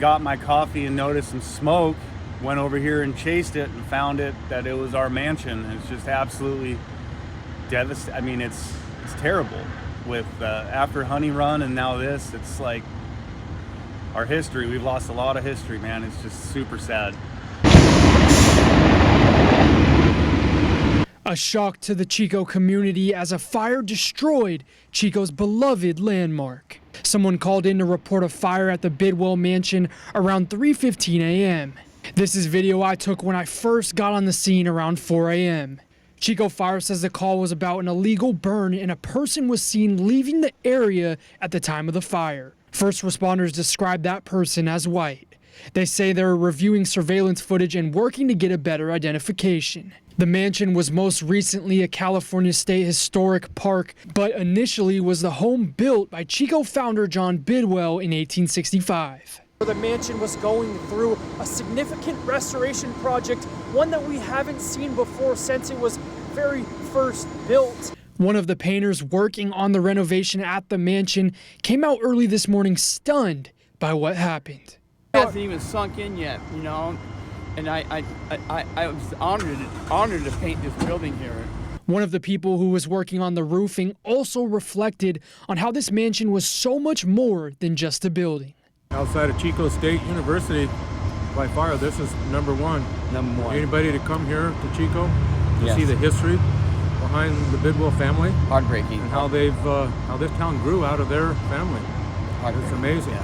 got my coffee and noticed some smoke. Went over here and chased it and found that it was our mansion. It's just absolutely devastating. I mean, it's terrible. With after Honey Run and now this, it's like our history. We've lost a lot of history, man. It's just super sad. A shock to the Chico community as a fire destroyed Chico's beloved landmark. Someone called in to report a fire at the Bidwell Mansion around 3:15 a.m. This is video I took when I first got on the scene around 4 a.m. Chico Fire says the call was about an illegal burn and a person was seen leaving the area at the time of the fire. First responders described that person as white. They say they're reviewing surveillance footage and working to get a better identification. The mansion was most recently a California State Historic Park, but initially was the home built by Chico founder John Bidwell in 1865. The mansion was going through a significant restoration project, one that we haven't seen before since it was very first built. One of the painters working on the renovation at the mansion came out early this morning stunned by what happened. It hasn't even sunk in yet, you know, and I was honored to paint this building here. One of the people who was working on the roofing also reflected on how this mansion was so much more than just a building. Outside of Chico State University, by far, this is number one. Number one. Anybody to come here to Chico to Yes. see the history behind the Bidwell family Heartbreaking. and how they've how this town grew out of their family. It's amazing. Yes.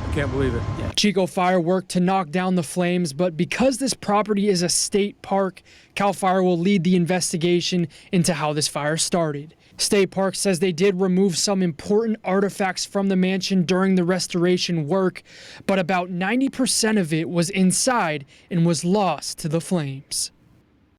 I can't believe it. Yeah. Chico Fire worked to knock down the flames, but because this property is a state park, CAL FIRE will lead the investigation into how this fire started. State Park says they did remove some important artifacts from the mansion during the restoration work, but about 90% of it was inside and was lost to the flames.